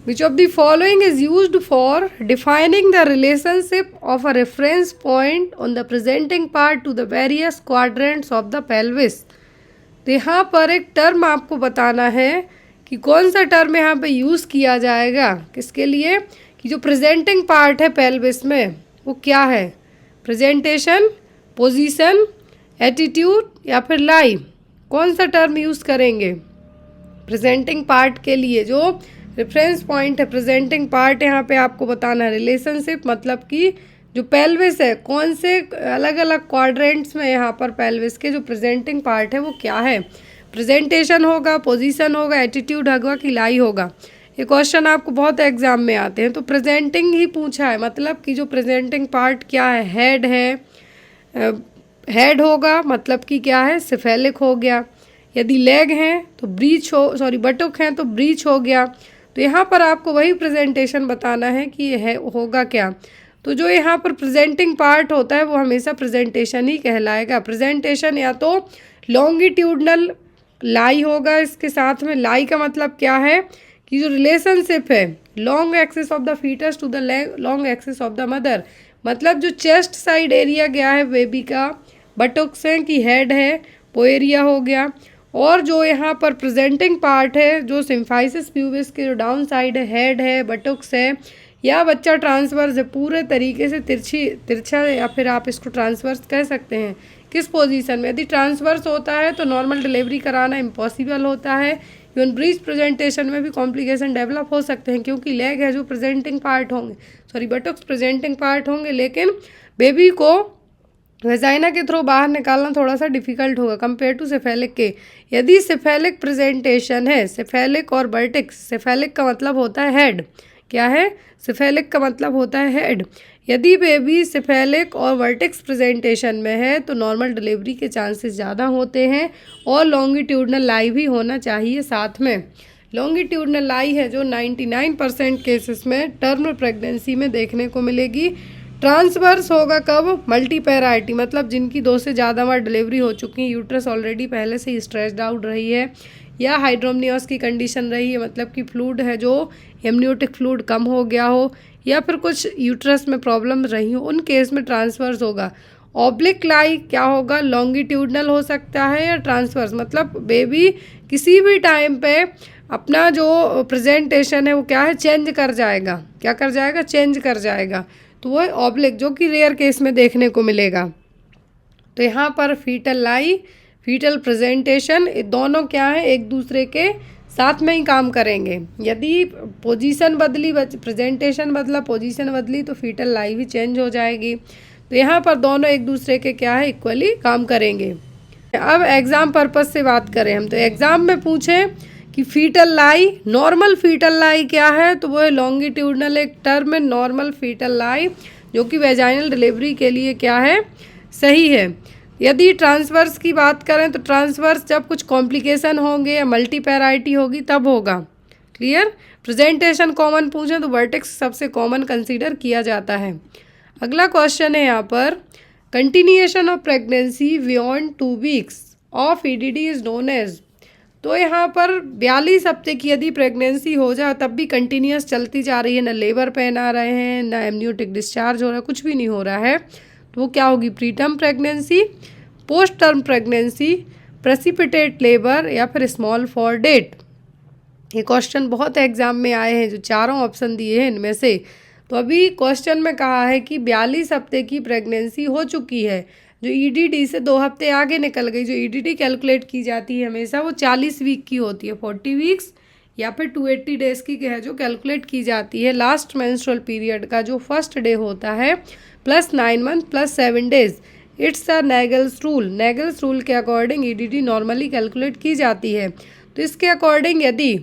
Which of the following is used for defining the relationship of a reference point on the presenting part to the various quadrants of the pelvis? तो यहाँ पर एक term आपको बताना है कि कौन सा टर्म यहाँ पे यूज़ किया जाएगा किसके लिए, कि जो प्रेजेंटिंग पार्ट है पेल्विस में वो क्या है, प्रेजेंटेशन, पोजीशन, एटीट्यूड या फिर लाई, कौन सा टर्म यूज़ करेंगे प्रेजेंटिंग पार्ट के लिए। जो रेफरेंस पॉइंट है प्रेजेंटिंग पार्ट, यहाँ पे आपको बताना है रिलेशनशिप, मतलब कि जो पेल्विस है कौन से अलग अलग क्वाड्रेंट्स में यहाँ पर पेल्विस के जो प्रेजेंटिंग पार्ट है वो क्या है, प्रेजेंटेशन होगा, पोजीशन होगा, एटीट्यूड होगा कि लाई होगा। ये क्वेश्चन आपको बहुत एग्जाम में आते हैं। तो प्रेजेंटिंग ही पूछा है, मतलब कि जो प्रेजेंटिंग पार्ट क्या है, हेड है, हेड होगा मतलब कि क्या है, सिफेलिक हो गया। यदि लेग हैं तो ब्रीच बटुक हैं तो ब्रीच हो गया। तो यहाँ पर आपको वही प्रेजेंटेशन बताना है कि ये है होगा क्या। तो जो यहाँ पर प्रेजेंटिंग पार्ट होता है वो हमेशा प्रेजेंटेशन ही कहलाएगा। प्रेजेंटेशन या तो लॉन्गिट्यूडनल लाई होगा, इसके साथ में लाई का मतलब क्या है कि जो रिलेशनशिप है long axis of the foetus to the long axis of the mother, मतलब जो चेस्ट साइड एरिया गया है बेबी का, बटुक्स हैं कि हेड है वो एरिया हो गया। और जो यहाँ पर प्रेजेंटिंग पार्ट है जो सिम्फाइसिस प्यूबिस के जो डाउन साइड है, हेड है, बटुक्स है या बच्चा ट्रांसवर्स है, पूरे तरीके से तिरछा या फिर आप इसको ट्रांसवर्स कह सकते हैं। किस पोजीशन में, यदि ट्रांसवर्स होता है तो नॉर्मल डिलीवरी कराना इम्पॉसिबल होता है। इवन ब्रीच प्रेजेंटेशन में भी कॉम्प्लिकेशन डेवलप हो सकते हैं क्योंकि लेग है जो प्रेजेंटिंग पार्ट होंगे, बटुक्स प्रेजेंटिंग पार्ट होंगे, लेकिन बेबी को वेजाइना के थ्रू बाहर निकालना थोड़ा सा डिफिकल्ट होगा कंपेयर टू सेफेलिक के। यदि सेफेलिक प्रेजेंटेशन है, सेफेलिक और वर्टेक्स, सेफेलिक का मतलब होता है हेड, क्या है, सेफेलिक का मतलब होता है हेड। यदि बेबी सेफेलिक और वर्टेक्स प्रेजेंटेशन में है तो नॉर्मल डिलीवरी के चांसेस ज़्यादा होते हैं और लॉन्गिट्यूडनल लाई भी होना चाहिए साथ में। लॉन्गिट्यूडनल लाई है जो 99% केसेस में टर्म प्रेगनेंसी में देखने को मिलेगी। ट्रांसवर्स होगा कब, मल्टीपैराइटी, मतलब जिनकी 2 से ज़्यादा बार डिलीवरी हो चुकी है, यूट्रस ऑलरेडी पहले से ही स्ट्रेच्ड आउट रही है या हाइड्रोमनियोस की कंडीशन रही है, मतलब कि फ्लूइड है जो एमनियोटिक फ्लूइड कम हो गया हो या फिर कुछ यूट्रस में प्रॉब्लम रही हो, उन केस में ट्रांसवर्स होगा। ऑब्लिक लाई क्या होगा, लॉन्गिट्यूडनल हो सकता है या ट्रांसवर्स, मतलब बेबी किसी भी टाइम पे अपना जो प्रेजेंटेशन है वो क्या है, चेंज कर जाएगा, क्या कर जाएगा, चेंज कर जाएगा, तो वो ऑब्लिक जो कि रेयर केस में देखने को मिलेगा। तो यहाँ पर फीटल लाई, फीटल प्रेजेंटेशन, दोनों क्या है, एक दूसरे के साथ में ही काम करेंगे। यदि पोजीशन बदली, प्रेजेंटेशन बदला, पोजीशन बदली तो फीटल लाई भी चेंज हो जाएगी। तो यहाँ पर दोनों एक दूसरे के क्या है, इक्वली काम करेंगे। अब एग्ज़ाम पर्पस से बात करें हम, तो एग्ज़ाम में पूछें कि फीटल लाई, नॉर्मल फीटल लाई क्या है, तो वो है लॉन्गिट्यूडनल, एक टर्म है नॉर्मल फीटल लाई जो कि वेजाइनल डिलीवरी के लिए क्या है, सही है। यदि ट्रांसवर्स की बात करें तो ट्रांसवर्स जब कुछ कॉम्प्लिकेशन होंगे या मल्टीपैराइटी होगी तब होगा। क्लियर। प्रेजेंटेशन कॉमन पूछें तो वर्टेक्स सबसे कॉमन कंसीडर किया जाता है। अगला क्वेश्चन है यहाँ पर, continuation of pregnancy beyond 2 weeks of EDD is known as. तो यहाँ पर 42 हफ्ते की यदि प्रेगनेंसी हो जाए तब भी कंटिन्यूस चलती जा रही है, ना लेबर पेन आ रहे हैं, ना एमनियोटिक डिस्चार्ज हो रहा है, कुछ भी नहीं हो रहा है, तो वो क्या होगी, preterm pregnancy, post term pregnancy, precipitate labour या फिर स्मॉल फॉर डेट। ये क्वेश्चन बहुत एग्जाम में आए हैं, जो चारों ऑप्शन दिए हैं इनमें से। तो अभी क्वेश्चन में कहा है कि 42 हफ्ते की प्रेगनेंसी हो चुकी है, जो ईडीडी से 2 हफ्ते आगे निकल गई। जो ईडीडी कैलकुलेट की जाती है हमेशा वो 40 वीक की होती है, 40 वीक्स या फिर 280 डेज़ की है जो कैलकुलेट की जाती है। लास्ट मेंस्ट्रुअल पीरियड का जो फर्स्ट डे होता है plus 9 month plus 7 days, it's a Naegele's rule. Naegele's rule के अकॉर्डिंग ईडीडी नॉर्मली कैलकुलेट की जाती है। तो इसके अकॉर्डिंग यदि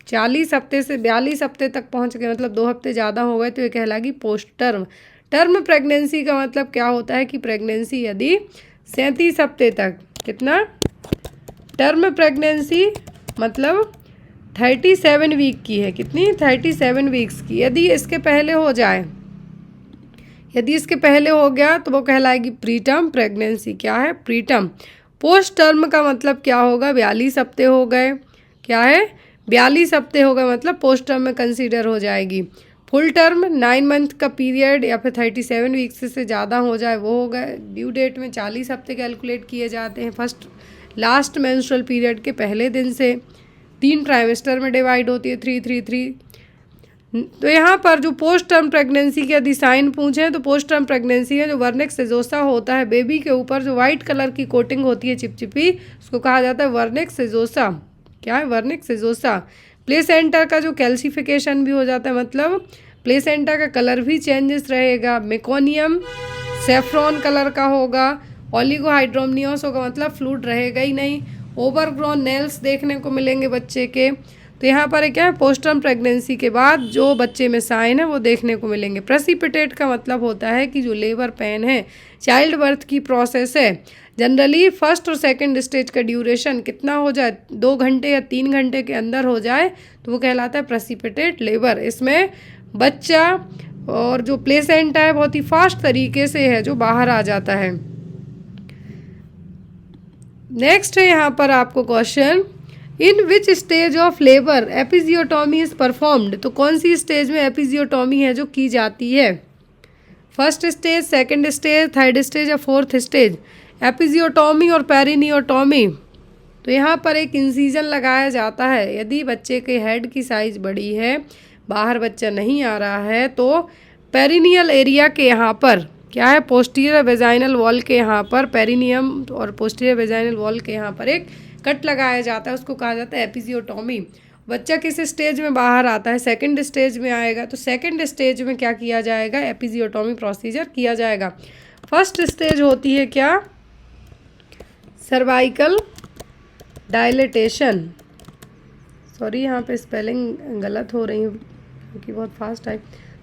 40 हफ्ते से 42 हफ्ते तक पहुंच गए, मतलब 2 हफ्ते ज़्यादा हो गए, तो ये कहलाएगी पोस्ट टर्म। टर्म प्रेगनेंसी का मतलब क्या होता है कि प्रेगनेंसी यदि 37 हफ्ते तक, कितना, टर्म प्रेगनेंसी मतलब 37 वीक की है, कितनी, 37 वीक्स की। यदि इसके पहले हो जाए, यदि इसके पहले हो गया तो वो कहलाएगी प्री टर्म प्रेगनेंसी। क्या है, प्री टर्म। पोस्ट टर्म का मतलब क्या होगा, 42 हफ्ते हो गए, क्या है, 42 हफ्ते होगा मतलब पोस्ट टर्म में कंसीडर हो जाएगी। फुल टर्म 9 मंथ का पीरियड या फिर 37 वीक्स से ज़्यादा हो जाए वो होगा। ड्यू डेट में 40 हफ्ते कैलकुलेट किए जाते हैं फर्स्ट लास्ट मेंस्ट्रुअल पीरियड के पहले दिन से। 3 ट्राइमेस्टर में डिवाइड होती है 3-3-3। तो यहाँ पर जो पोस्ट टर्म प्रेगनेंसी के यदि साइन पूछें तो पोस्ट टर्म प्रेगनेंसी है जो वर्निक्स सेजोसा होता है बेबी के ऊपर जो वाइट कलर की कोटिंग होती है चिपचिपी, उसको कहा जाता है वर्निक्स सेजोसा। क्या है? वर्निक्स सेजोसा। प्लेसेंटा का जो कैल्सिफिकेशन भी हो जाता है मतलब प्लेसेंटा का कलर भी चेंजेस रहेगा। मेकोनियम सेफ्रॉन कलर का होगा। ओलिगोहाइड्रोमनियोस होगा मतलब फ्लूइड रहेगा ही नहीं। ओवरग्रोन नेल्स देखने को मिलेंगे बच्चे के। तो यहाँ पर क्या है, पोस्ट टर्म प्रेगनेंसी के बाद जो बच्चे में साइन है वो देखने को मिलेंगे। प्रेसिपिटेट का मतलब होता है कि जो लेबर पेन है, चाइल्ड बर्थ की प्रोसेस है, जनरली फर्स्ट और सेकंड स्टेज का ड्यूरेशन कितना हो जाए, 2 घंटे या 3 घंटे के अंदर हो जाए तो वो कहलाता है प्रेसिपिटेट लेबर। इसमें बच्चा और जो प्लेसेंटा है बहुत ही फास्ट तरीके से है जो बाहर आ जाता है। नेक्स्ट है यहाँ पर आपको question, in which stage of labour episiotomy is performed. तो कौन सी स्टेज में एपिजियोटॉमी है जो की जाती है? First stage, second stage, third stage या फोर्थ स्टेज? एपिजियोटॉमी और पेरिनियोटॉमी। तो यहाँ पर एक इंसिजन लगाया जाता है। यदि बच्चे के हेड की साइज बड़ी है, बाहर बच्चा नहीं आ रहा है, तो पेरिनियल एरिया के यहाँ पर क्या है, पोस्टीरियर वेजाइनल वॉल के यहाँ पर, पेरिनियम और पोस्टीरियर वेजाइनल वॉल के यहाँ पर एक कट लगाया जाता है, उसको कहा जाता है एपिजियोटॉमी। बच्चा किस स्टेज में बाहर आता है? सेकंड स्टेज में आएगा। तो सेकंड स्टेज में क्या किया जाएगा? एपिजियोटॉमी प्रोसीजर किया जाएगा। फर्स्ट स्टेज होती है क्या? Cervical dilatation. सॉरी यहाँ पे स्पेलिंग गलत हो रही है क्योंकि बहुत फास्ट है।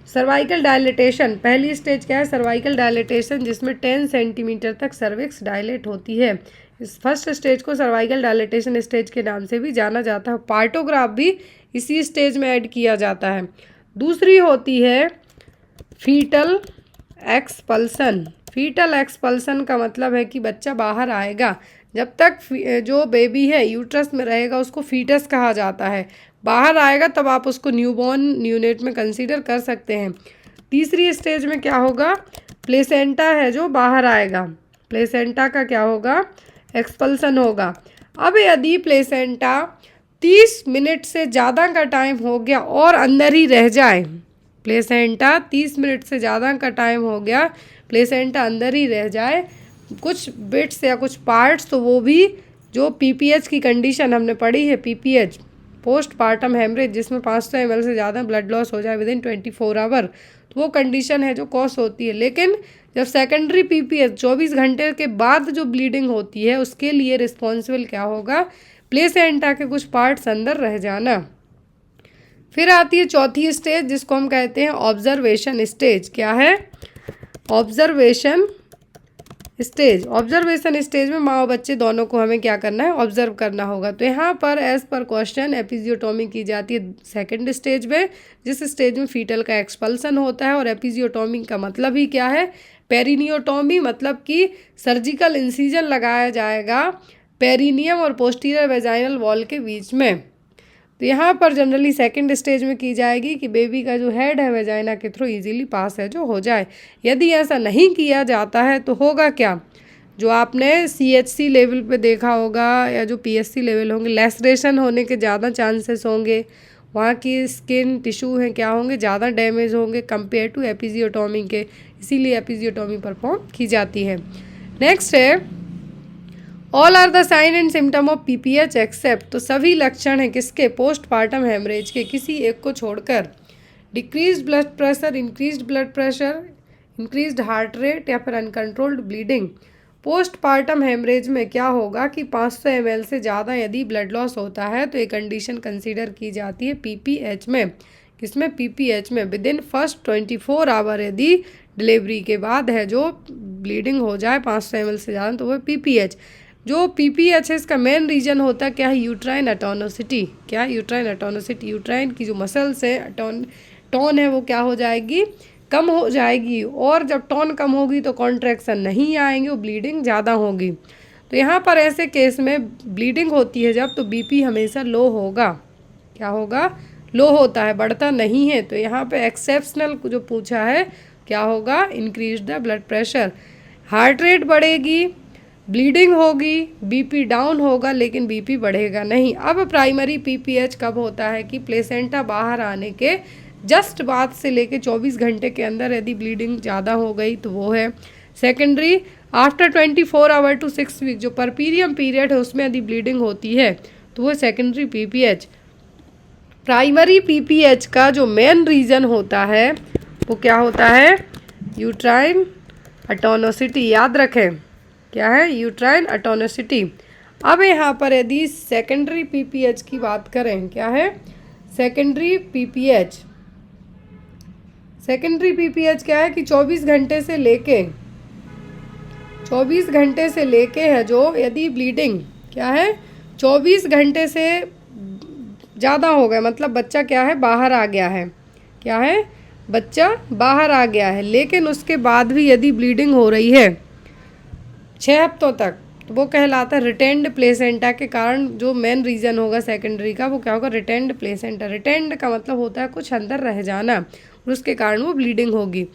सर्वाइकल डायलेटेशन पहली स्टेज क्या है? सर्वाइकल डायलेटेशन, जिसमें 10 सेंटीमीटर तक सर्विक्स डायलेट होती है। इस फर्स्ट स्टेज को सर्वाइकल डायलेटेशन स्टेज के नाम से भी जाना जाता है। पार्टोग्राफ भी इसी स्टेज में ऐड किया जाता है। दूसरी होती है फीटल एक्सपल्सन। फीटल एक्सपल्सन का मतलब है कि बच्चा बाहर आएगा। जब तक जो बेबी है यूट्रस में रहेगा उसको फीटस कहा जाता है। बाहर आएगा तब आप उसको न्यूबॉर्न यूनिट में कंसीडर कर सकते हैं। तीसरी स्टेज में क्या होगा? प्लेसेंटा है जो बाहर आएगा। प्लेसेंटा का क्या होगा? एक्सपल्सन होगा। अब यदि प्लेसेंटा 30 मिनट से ज़्यादा का टाइम हो गया और अंदर ही रह जाए, प्लेसेंटा 30 मिनट से ज़्यादा का टाइम हो गया, प्लेसेंटा अंदर ही रह जाए, कुछ बिट्स या कुछ पार्ट्स, तो वो भी जो पीपीएच की कंडीशन हमने पढ़ी है, पीपीएच पोस्ट पार्टम हेमरेज, जिसमें 500 ml से ज़्यादा ब्लड लॉस हो जाए विदिन 24 आवर, तो वो कंडीशन है जो कॉज होती है। लेकिन जब सेकेंडरी पीपीएच 24 घंटे के बाद जो ब्लीडिंग होती है उसके लिए रिस्पॉन्सिबल क्या होगा? प्लेसेंटा के कुछ पार्ट्स अंदर रह जाना। फिर आती है चौथी स्टेज जिसको हम कहते हैं ऑब्जर्वेशन स्टेज। क्या है? Observation stage. ऑब्जर्वेशन स्टेज में माँ और बच्चे दोनों को हमें क्या करना है? ऑब्जर्व करना होगा। तो यहाँ पर एज पर क्वेश्चन एपिजियोटॉमी की जाती है सेकंड स्टेज में, जिस स्टेज में फीटल का एक्सपल्सन होता है। और एपिजियोटॉमी का मतलब ही क्या है? पेरिनियोटॉमी, मतलब कि सर्जिकल इंसिजन लगाया जाएगा पेरिनियम और पोस्टीरियर वेजाइनल वॉल के बीच में। तो यहाँ पर जनरली सेकंड स्टेज में की जाएगी कि बेबी का जो हेड है वेजाइना के थ्रू इजीली पास है जो हो जाए। यदि ऐसा नहीं किया जाता है तो होगा क्या? जो आपने सीएचसी लेवल पे देखा होगा या जो पीएससी लेवल होंगे, लेसरेशन होने के ज़्यादा चांसेस होंगे, वहाँ की स्किन टिश्यू हैं क्या होंगे? ज़्यादा डैमेज होंगे कंपेयर टू एपिजियोटॉमी के, इसीलिए एपिजियोटॉमी परफॉर्म की जाती है। नेक्स्ट है all are the sign and symptom of PPH except. तो सभी लक्षण हैं किसके? पोस्टपार्टम हेमरेज के, किसी एक को छोड़कर। Decreased blood pressure, increased blood pressure, increased heart rate या फिर अनकंट्रोल्ड ब्लीडिंग। पोस्टपार्टम हेमरेज में क्या होगा कि 500 ml से ज़्यादा यदि ब्लड लॉस होता है तो ये कंडीशन कंसीडर की जाती है पीपीएच में। किसमें? पीपीएच में। विद इन फर्स्ट 24 आवर यदि डिलीवरी के बाद है जो ब्लीडिंग हो जाए 500 ml से ज़्यादा तो वो पीपीएच। जो पीपीएच है इसका मेन रीजन होता है क्या है? यूट्राइन अटोनोसिटी। क्या? यूट्राइन अटोनोसिटी। यूट्राइन की जो मसल्स है, टोन है, वो क्या हो जाएगी? कम हो जाएगी। और जब टोन कम होगी तो कॉन्ट्रैक्शन नहीं आएंगे, वो ब्लीडिंग ज़्यादा होगी। तो यहाँ पर ऐसे केस में ब्लीडिंग होती है जब, तो बीपी हमेशा लो होगा। क्या होगा, लो होता है, बढ़ता नहीं है। तो यहाँ पे एक्सेप्शनल जो पूछा है क्या होगा, increase the blood pressure. Heart rate बढ़ेगी, ब्लीडिंग होगी, बीपी डाउन होगा लेकिन बीपी बढ़ेगा नहीं। अब प्राइमरी पीपीएच कब होता है कि प्लेसेंटा बाहर आने के जस्ट बाद से लेके 24 घंटे के अंदर यदि ब्लीडिंग ज़्यादा हो गई तो वो है। Secondary after 24 hour to 6 week, जो परपीरियम पीरियड है उसमें यदि ब्लीडिंग होती है तो वो सेकेंडरी पीपीएच। प्राइमरी पीपीएच का जो मेन रीज़न होता है वो क्या होता है, यूट्राइन अटोनोसिटी। याद रखें क्या है, यूट्राइन अटोनोसिटी। अब यहाँ पर यदि सेकेंडरी पीपीएच की बात करें, क्या है सेकेंडरी पीपीएच। सेकेंडरी पीपीएच क्या है कि 24 घंटे से लेके है जो यदि ब्लीडिंग क्या है 24 घंटे से ज़्यादा हो गया, मतलब बच्चा क्या है बाहर आ गया है, क्या है बच्चा बाहर आ गया है, लेकिन उसके बाद भी यदि ब्लीडिंग हो रही है 6 हफ्तों तक, तो वो कहलाता है रिटेंड प्लेसेंटा के कारण। जो मेन रीज़न होगा सेकेंडरी का वो क्या होगा, रिटेंड प्लेसेंटा। रिटेंड का मतलब होता है कुछ अंदर रह जाना, और उसके कारण वो ब्लीडिंग होगी।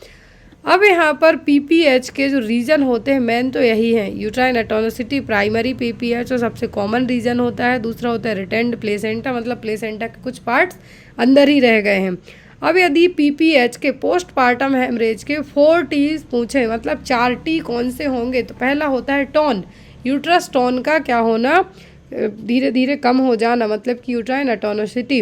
अब यहाँ पर पीपीएच के जो रीज़न होते हैं मेन तो यही है, यूट्राइन अटोनोसिटी प्राइमरी पीपीएच जो सबसे कॉमन रीज़न होता है। दूसरा होता है रिटेंड प्लेसेंटा, मतलब प्लेसेंटा के कुछ पार्ट्स अंदर ही रह गए हैं। अब यदि पीपीएच के पोस्टपार्टम हेमरेज के 4 टीज पूछे, मतलब 4 टी कौन से होंगे, तो पहला होता है टोन, यूट्रस टोन का क्या होना, धीरे धीरे कम हो जाना, मतलब कि यूट्राइन अटोनोसिटी।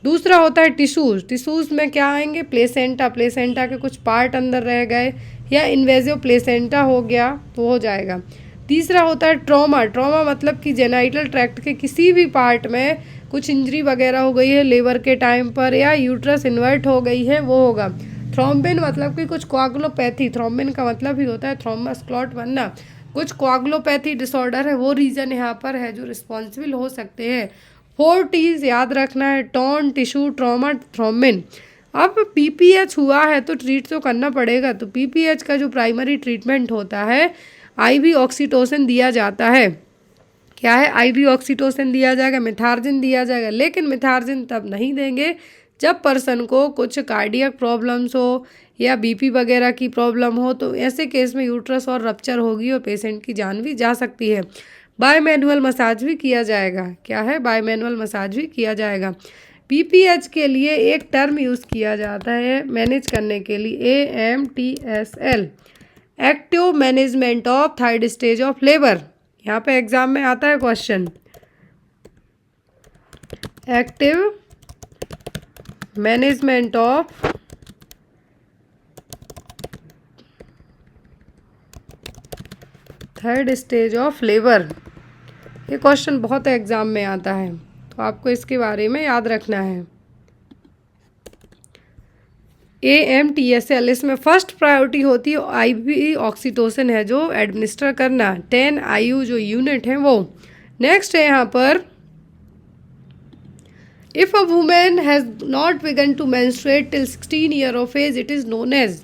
दूसरा होता है टिश्यूज़, टिश्यूज़ में क्या आएंगे, प्लेसेंटा, प्लेसेंटा के कुछ पार्ट अंदर रह गए, या इन्वेजिव प्लेसेंटा हो गया तो हो जाएगा। तीसरा होता है ट्रॉमा, ट्रॉमा मतलब कि जेनाइटल ट्रैक्ट के किसी भी पार्ट में कुछ इंजरी वगैरह हो गई है लेबर के टाइम पर, या यूट्रस इन्वर्ट हो गई है, वो होगा। थ्रोम्बिन मतलब कि कुछ कोआगुलोपैथी, थ्रोम्बिन का मतलब ही होता है थ्रोम्बस क्लॉट बनना, कुछ कोआगुलोपैथी डिसऑर्डर है, वो रीज़न यहाँ पर है जो रिस्पॉन्सिबल हो सकते हैं। 4 टीज याद रखना है, टोन, टिश्यू, ट्रॉमा, थ्रोम्बिन। अब पीपीएच हुआ है तो ट्रीट तो करना पड़ेगा, तो पीपीएच का जो प्राइमरी ट्रीटमेंट होता है आईवी ऑक्सीटोसिन दिया जाता है। क्या है, आईवी ऑक्सीटोसिन दिया जाएगा, मिथार्जिन दिया जाएगा, लेकिन मिथार्जिन तब नहीं देंगे जब पर्सन को कुछ कार्डियक प्रॉब्लम्स हो या बीपी वगैरह की प्रॉब्लम हो, तो ऐसे केस में यूट्रस और रप्चर होगी और पेशेंट की जान भी जा सकती है। बायोमैनुअल मसाज भी किया जाएगा, क्या है बायोमैनुअल मसाज भी किया जाएगा। पीपीएच के लिए एक टर्म यूज़ किया जाता है मैनेज करने के लिए, AMTSL, active management of third stage of labour. यहाँ पे एग्जाम में आता है question, active management of third stage of labour. ये क्वेश्चन बहुत एग्जाम में आता है, तो आपको इसके बारे में याद रखना है। AMTSL, इसमें फर्स्ट प्रायोरिटी होती है आईवी ऑक्सीटोसिन है जो एडमिनिस्टर करना, 10 IU जो यूनिट है वो। नेक्स्ट है यहाँ पर, if a women has not begun to menstruate till 16 year of age, it is known as.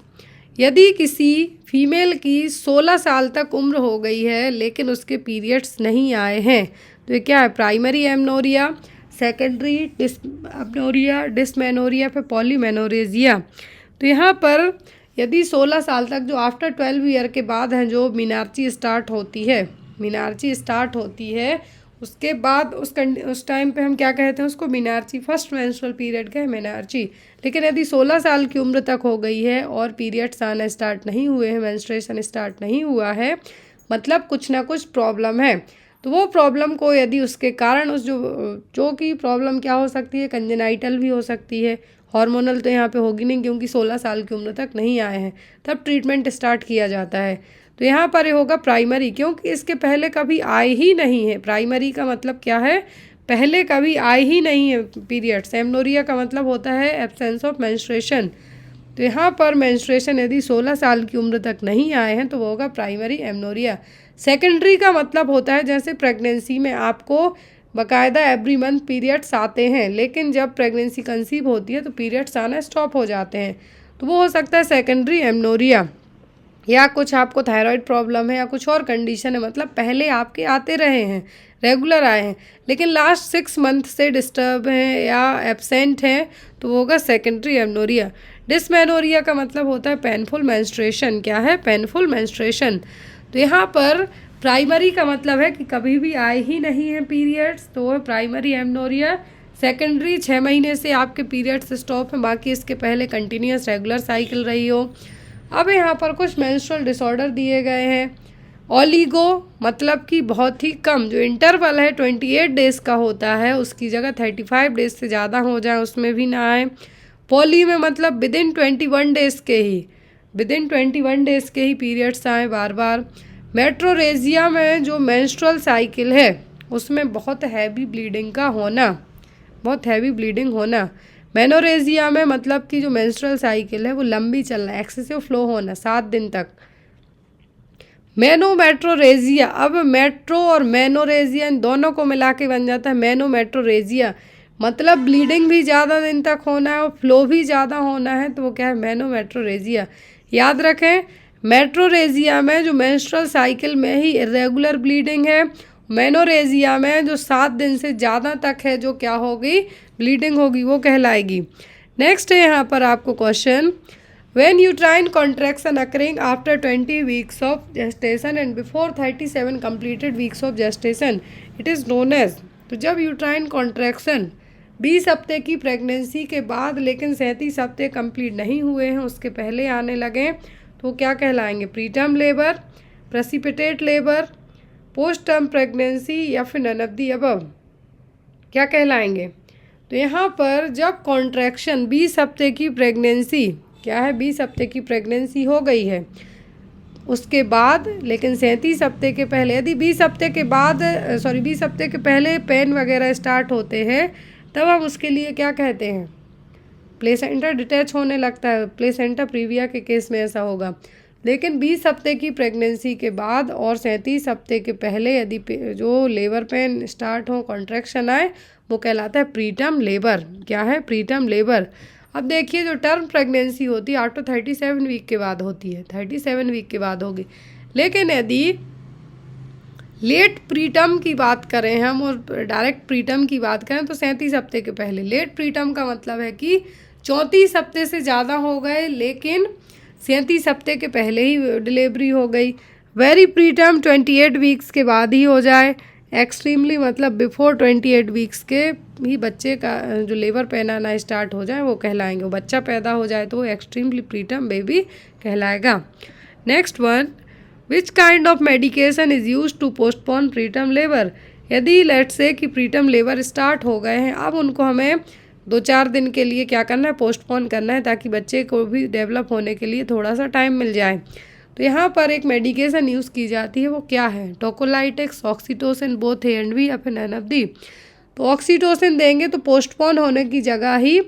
यदि किसी फीमेल की 16 साल तक उम्र हो गई है लेकिन उसके पीरियड्स नहीं आए हैं, तो ये क्या है, primary amenorrhoea, secondary dysmenorrhoea, dysmenorrhoea, फिर पॉलीमेनोरेजिया। तो यहाँ पर यदि 16 साल तक, जो आफ्टर 12 ईयर के बाद है, जो मीनार्ची स्टार्ट होती है, मीनार्ची स्टार्ट होती है, उसके बाद उस टाइम पे हम क्या कहते हैं उसको, मीनार्ची, फर्स्ट मेंस्ट्रुअल पीरियड का है मीनार्ची। लेकिन यदि 16 साल की उम्र तक हो गई है और पीरियड्स आना स्टार्ट नहीं हुए हैं, मेंस्ट्रुएशन स्टार्ट नहीं हुआ है, मतलब कुछ ना कुछ प्रॉब्लम है, तो वो प्रॉब्लम को यदि उसके कारण उस जो कि प्रॉब्लम क्या हो सकती है, कंजेनाइटल भी हो सकती है, हार्मोनल तो यहाँ पे होगी नहीं क्योंकि 16 साल की उम्र तक नहीं आए हैं, तब ट्रीटमेंट स्टार्ट किया जाता है। तो यहाँ पर ये होगा प्राइमरी, क्योंकि इसके पहले कभी आए ही नहीं है। प्राइमरी का मतलब क्या है, पहले कभी आए ही नहीं है पीरियड्स। एमनोरिया का मतलब होता है एब्सेंस ऑफ मेंस्ट्रुएशन। तो यहाँ पर मेंस्ट्रुएशन यदि 16 साल की उम्र तक नहीं आए हैं तो वो होगा प्राइमरी एमनोरिया। सेकेंडरी का मतलब होता है जैसे प्रेगनेंसी में आपको बाकायदा एवरी मंथ पीरियड्स आते हैं, लेकिन जब प्रेगनेंसी कंसीव होती है तो पीरियड्स आना स्टॉप हो जाते हैं, तो वो हो सकता है सेकेंडरी एमनोरिया। या कुछ आपको थायराइड प्रॉब्लम है या कुछ और कंडीशन है, मतलब पहले आपके आते रहे हैं, रेगुलर आए हैं, लेकिन लास्ट 6 मंथ से डिस्टर्ब हैं या एब्सेंट हैं, तो वो होगा सेकेंडरी एमनोरिया। डिसमेनोरिया का मतलब होता है पेनफुल मेंस्ट्रुएशन। क्या है? Painful menstruation. तो यहाँ पर प्राइमरी का मतलब है कि कभी भी आए ही नहीं है पीरियड्स, तो वो है प्राइमरी एमनोरिया। सेकेंडरी 6 महीने से आपके पीरियड्स स्टॉप हैं, बाकी इसके पहले कंटिन्यूस रेगुलर साइकिल रही हो। अब यहाँ पर कुछ मेंस्ट्रुअल डिसऑर्डर दिए गए हैं। ओलिगो मतलब कि बहुत ही कम, जो इंटरवल है 28 डेज़ का होता है उसकी जगह 35 डेज से ज़्यादा हो जाए उसमें भी ना आए। पॉली में मतलब विदिन 21 डेज़ के ही पीरियड्स आए बार बार। मेट्रोरेजिया में जो मेंस्ट्रुअल साइकिल है उसमें बहुत हैवी ब्लीडिंग होना। मेनोरेजिया में मतलब कि जो मेंस्ट्रुअल साइकिल है वो लंबी चलना, एक्सेसिव फ्लो होना 7 दिन तक। मेट्रोरेजिया, अब मेट्रो और मेनोरेजिया इन दोनों को मिला के बन जाता है मेट्रोरेजिया, मतलब ब्लीडिंग भी ज़्यादा दिन तक होना है और फ्लो भी ज़्यादा होना है, तो वो क्या है? मेट्रोरेजिया। याद रखें, मेट्रोरेजिया में जो मेंस्ट्रुअल साइकिल में ही इरेगुलर ब्लीडिंग है, मेनोरेजिया में जो 7 दिन से ज़्यादा तक है जो क्या होगी? ब्लीडिंग होगी, वो कहलाएगी। नेक्स्ट है यहाँ पर आपको question, when uterine contraction occurring after 20 weeks of gestation and before 37 completed weeks of gestation, it is known as। तो जब यूट्राइन कॉन्ट्रैक्शन 20 हफ्ते की प्रेगनेंसी के बाद लेकिन 37 हफ्ते कंप्लीट नहीं हुए हैं उसके पहले आने लगे, तो क्या कहलाएंगे? Preterm labour, precipitate labour, post term pregnancy या फिर नन ऑफ द अबव, क्या कहलाएंगे? तो यहाँ पर जब कॉन्ट्रैक्शन 20 हफ्ते की प्रेगनेंसी, क्या है? 20 हफ्ते की प्रेगनेंसी हो गई है उसके बाद लेकिन 37 हफ्ते के पहले, यदि 20 हफ्ते के पहले पेन वगैरह स्टार्ट होते हैं, तब हम उसके लिए क्या कहते हैं? प्लेसेंटा डिटैच होने लगता है। प्लेसेंटा प्रीविया के केस में ऐसा होगा। लेकिन 20 हफ्ते की प्रेगनेंसी के बाद और 37 हफ्ते के पहले यदि जो लेबर पेन स्टार्ट हो, कॉन्ट्रैक्शन आए, वो कहलाता है प्रीटर्म लेबर। क्या है? Preterm labour. अब देखिए, जो टर्म प्रेगनेंसी होती है आफ्टर 37 वीक के बाद होती है, 37 वीक के बाद होगी। लेकिन यदि लेट प्रीटर्म की बात करें हम और डायरेक्ट प्रीटर्म की बात करें तो 37 हफ्ते के पहले। लेट प्रीटर्म का मतलब है कि 34 हफ्ते से ज़्यादा हो गए लेकिन 37 हफ्ते के पहले ही डिलीवरी हो गई। वेरी प्रीटर्म 28 वीक्स के बाद ही हो जाए। एक्सट्रीमली मतलब बिफोर 28 वीक्स के ही बच्चे का जो लेबर पेन आना स्टार्ट हो जाए वो कहलाएंगे। वो बच्चा पैदा हो जाए तो वो एक्सट्रीमली प्रीटर्म बेबी कहलाएगा। Next one, which kind of medication is use to postpone preterm labour. यदि लेट्स से कि प्रीटर्म लेबर स्टार्ट हो गए हैं, अब उनको हमें 2-4 दिन के लिए क्या करना है? पोस्टपोन करना है, ताकि बच्चे को भी डेवलप होने के लिए थोड़ा सा टाइम मिल जाए। तो यहाँ पर एक मेडिकेशन यूज़ की जाती है, वो क्या है? Tocolytics, oxytocin, both A and B या फिर नन ऑफ दी। तो ऑक्सीटोसिन देंगे तो पोस्टपोन होने की जगह ही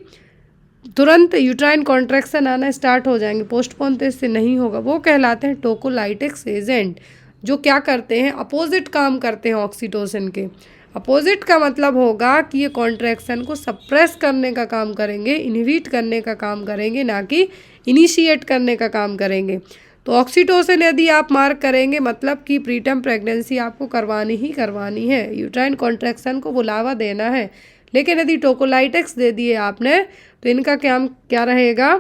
तुरंत यूट्राइन कॉन्ट्रैक्शन आना स्टार्ट हो जाएंगे, पोस्टपोन तो इससे नहीं होगा। वो कहलाते हैं टोकोलाइटेक्स एजेंट, जो क्या करते हैं? अपोजिट काम करते हैं ऑक्सीटोसिन के। अपोजिट का मतलब होगा कि ये कॉन्ट्रैक्शन को सप्रेस करने का काम करेंगे, इनहिबिट करने का काम करेंगे, ना कि इनिशिएट करने का काम करेंगे। तो ऑक्सीटोसिन यदि आप मार्क करेंगे मतलब कि प्रीटर्म प्रेगनेंसी आपको करवानी ही करवानी है, यूट्राइन कॉन्ट्रैक्शन को बुलावा देना है। लेकिन यदि टोकोलाइटेक्स दे दिए आपने तो इनका क्या रहेगा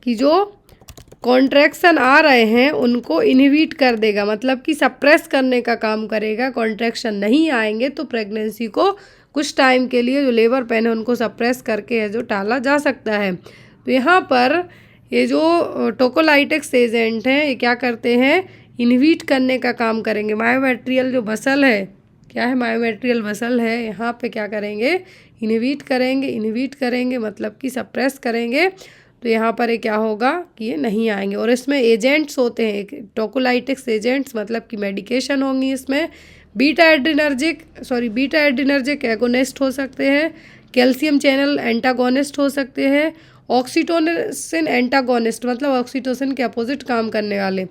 कि जो कॉन्ट्रैक्शन आ रहे हैं उनको इनहिबिट कर देगा, मतलब कि सप्रेस करने का काम करेगा। कॉन्ट्रैक्शन नहीं आएंगे तो प्रेगनेंसी को कुछ टाइम के लिए जो लेबर पेन है उनको सप्रेस करके है जो टाला जा सकता है। तो यहाँ पर ये जो टोकोलाइटेक्स एजेंट हैं ये क्या करते हैं? इनहिबिट करने का काम करेंगे। मायोमेट्रियल जो मसल है, क्या है? मायोमेट्रियल मसल है, यहाँ पे क्या करेंगे? इनहिबिट करेंगे मतलब कि सप्रेस करेंगे। तो यहाँ पर ये क्या होगा कि ये नहीं आएंगे। और इसमें एजेंट्स होते हैं, टोकोलाइटेक्स एजेंट्स मतलब कि मेडिकेशन होंगी इसमें। बीटा एड्रीनर्जिक एगोनिस्ट हो सकते हैं, कैल्शियम चैनल एंटागोनिस्ट हो सकते हैं, ऑक्सीटोसिन एंटागोनिस्ट मतलब ऑक्सीटोसिन के अपोजिट काम करने वाले,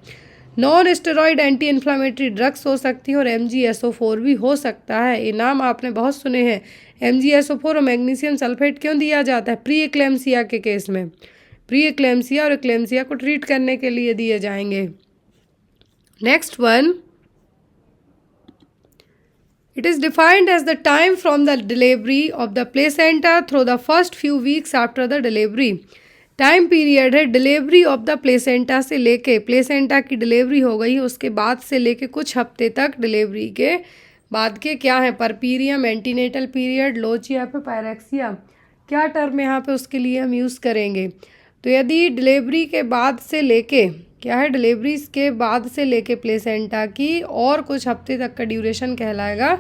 non steroid anti inflammatory drugs हो सकती हैं, और MgSO4 भी हो सकता है। ये नाम आपने बहुत सुने हैं। MgSO4 और मैग्नीशियम सल्फेट क्यों दिया जाता है? प्री एक्लेम्सिया के केस में, प्री एक्लेम्सिया और एक्लेम्सिया को ट्रीट करने के लिए दिए जाएंगे। Next one, It is defined as the time from the delivery of the placenta through the first few weeks after the delivery. Time period है डिलीवरी ऑफ द प्लेसेंटा से लेके, प्लेसेंटा की डिलीवरी हो गई उसके बाद से लेके कुछ हफ्ते तक डिलीवरी के बाद के क्या है, परपीरियम, एंटीनेटल पीरियड, लोचिया पे पायरेक्सिया, क्या टर्म यहाँ पे उसके लिए हम यूज़ करेंगे। तो यदि डिलीवरी के बाद से लेके क्या है, डिलीवरी के बाद से लेके प्लेसेंटा की और कुछ हफ्ते तक का ड्यूरेशन कहलाएगा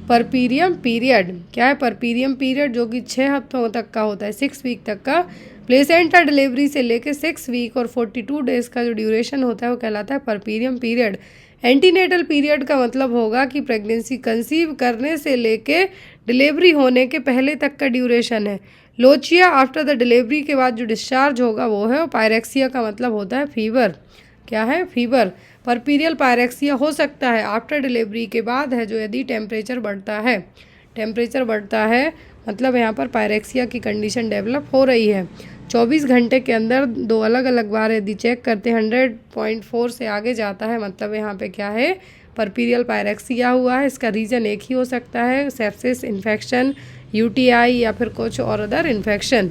परपीरियम पीरियड। क्या है, परपीरियम पीरियड, जो कि 6 हफ्तों तक का होता है, 6 वीक तक का। प्लेसेंटा डिलीवरी से लेके 6 वीक और 42 डेज़ का जो ड्यूरेशन होता है वो कहलाता है परपीरियम पीरियड। एंटीनेटल पीरियड का मतलब होगा कि प्रेगनेंसी कंसीव करने से लेके डिलीवरी होने के पहले तक का ड्यूरेशन है। लोचिया आफ्टर द डिलीवरी के बाद जो डिस्चार्ज होगा वो है, और पायरेक्सिया का मतलब होता है फीवर। क्या है, फीवर। परपीरियल पायरेक्सिया हो सकता है आफ्टर डिलीवरी के बाद है, जो यदि टेम्परेचर बढ़ता है, टेम्परेचर बढ़ता है मतलब यहाँ पर पायरेक्सिया की कंडीशन डेवलप हो रही है। 24 घंटे के अंदर 2 अलग अलग बार यदि चेक करते हैं 100.4 से आगे जाता है, मतलब यहाँ पे क्या है, परपीरियल पायरेक्सिया हुआ है। इसका रीज़न एक ही हो सकता है, सेप्सिस, इन्फेक्शन, यूटीआई या फिर कुछ और अदर इन्फेक्शन।